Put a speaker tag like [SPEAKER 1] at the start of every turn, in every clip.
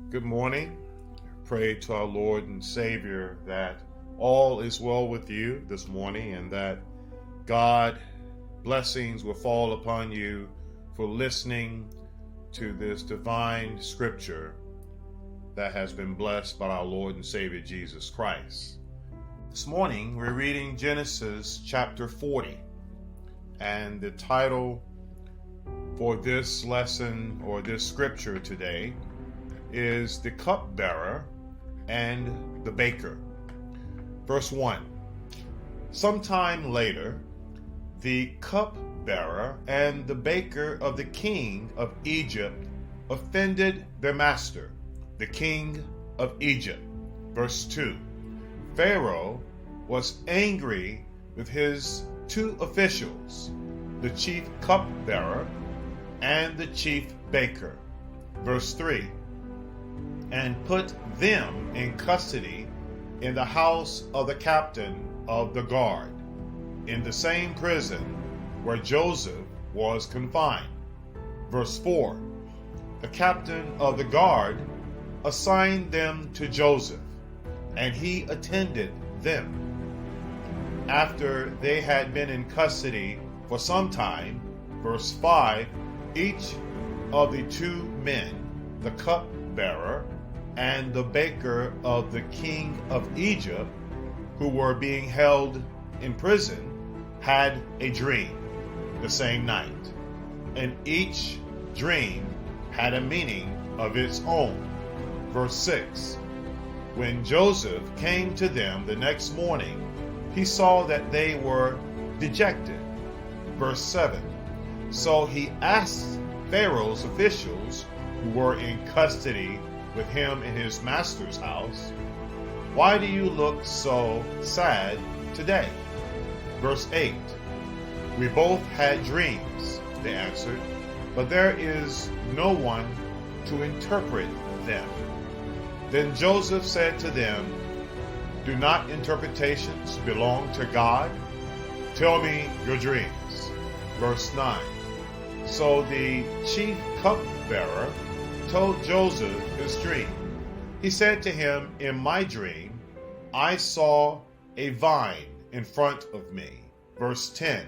[SPEAKER 1] Good morning. Pray to our Lord and Savior that all is well with you this morning and that God blessings will fall upon you for listening to this divine scripture that has been blessed by our Lord and Savior Jesus Christ. This morning we're reading Genesis chapter 40, and the title for this lesson or this scripture today is the cupbearer and the baker. Verse 1. Sometime later, the cupbearer and the baker of the king of Egypt offended their master, the king of Egypt. Verse 2. Pharaoh was angry with his two officials, the chief cupbearer and the chief baker. Verse 3. And put them in custody in the house of the captain of the guard, in the same prison where Joseph was confined. Verse 4. The captain of the guard assigned them to Joseph, and he attended them. After they had been in custody for some time, verse 5, each of the two men, the cupbearer and the baker of the king of Egypt, who were being held in prison, had a dream the same night, and each dream had a meaning of its own. Verse 6. When Joseph came to them the next morning, he saw that they were dejected. Verse 7. So he asked Pharaoh's officials who were in custody with him in his master's house, "Why do you look so sad today?" Verse 8. "We both had dreams," they answered, "but there is no one to interpret them." Then Joseph said to them, "Do not interpretations belong to God? Tell me your dreams." Verse 9. So the chief cupbearer told Joseph his dream. He said to him, "In my dream, I saw a vine in front of me." Verse 10.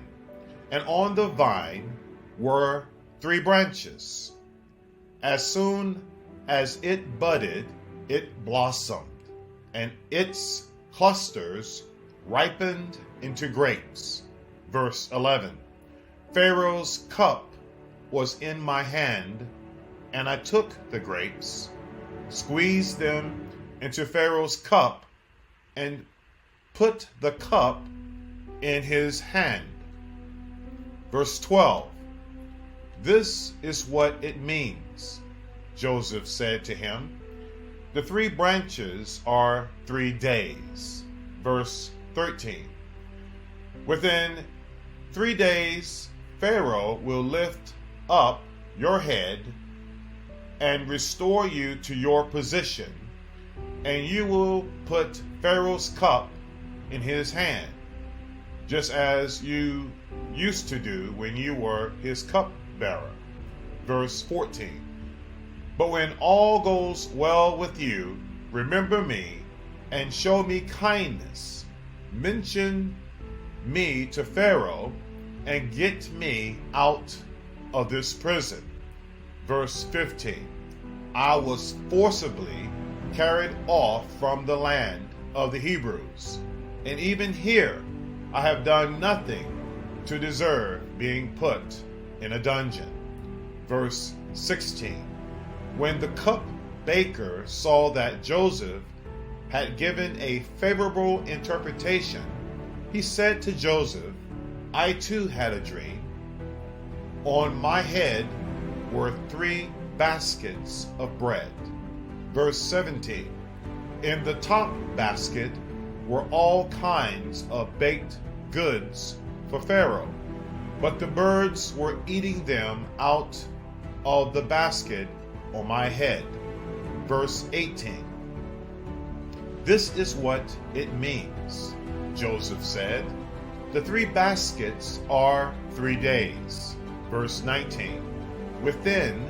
[SPEAKER 1] And on the vine were 3 branches. As soon as it budded, it blossomed, and its clusters ripened into grapes. Verse 11. Pharaoh's cup was in my hand, and I took the grapes, squeezed them into Pharaoh's cup, and put the cup in his hand. Verse 12. This is what it means, Joseph said to him. The 3 branches are 3 days. Verse 13. Within 3 days, Pharaoh will lift up your head and restore you to your position, and you will put Pharaoh's cup in his hand, just as you used to do when you were his cupbearer. Verse 14. But when all goes well with you, remember me and show me kindness. Mention me to Pharaoh and get me out of this prison. Verse 15. I was forcibly carried off from the land of the Hebrews, and even here I have done nothing to deserve being put in a dungeon. Verse 16. When the cupbearer saw that Joseph had given a favorable interpretation, he said to Joseph, I too had a dream. On my head were 3 baskets of bread. Verse 17. In the top basket were all kinds of baked goods for Pharaoh, but the birds were eating them out of the basket on my head. Verse 18. This is what it means, Joseph said. The 3 baskets are 3 days. Verse 19. Within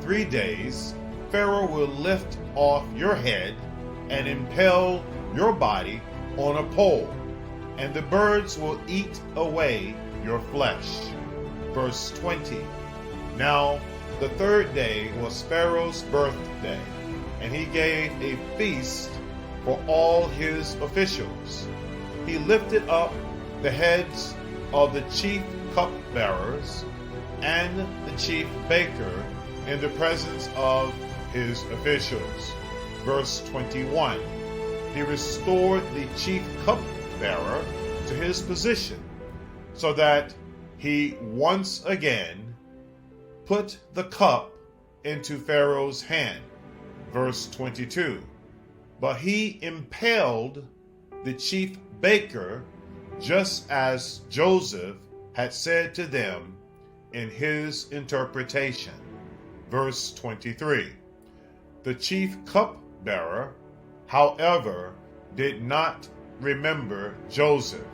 [SPEAKER 1] 3 days, Pharaoh will lift off your head and impale your body on a pole, and the birds will eat away your flesh. Verse 20. Now the third day was Pharaoh's birthday, and he gave a feast for all his officials. He lifted up the heads of the chief cupbearers and the chief baker in the presence of his officials. Verse 21. He restored the chief cupbearer to his position, so that he once again put the cup into Pharaoh's hand. Verse 22. But he impaled the chief baker, just as Joseph had said to them in his interpretation. Verse 23. The chief cupbearer, however, did not remember Joseph.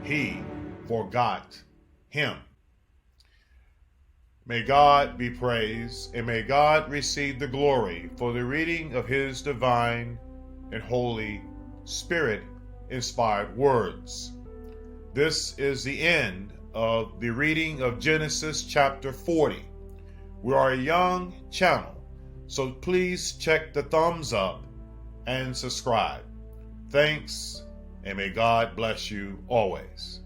[SPEAKER 1] He forgot him. May God be praised, and may God receive the glory for the reading of his divine and Holy Spirit-inspired words. This is the end of the reading of Genesis chapter 40. We are a young channel, so please check the thumbs up and subscribe. Thanks, and may God bless you always.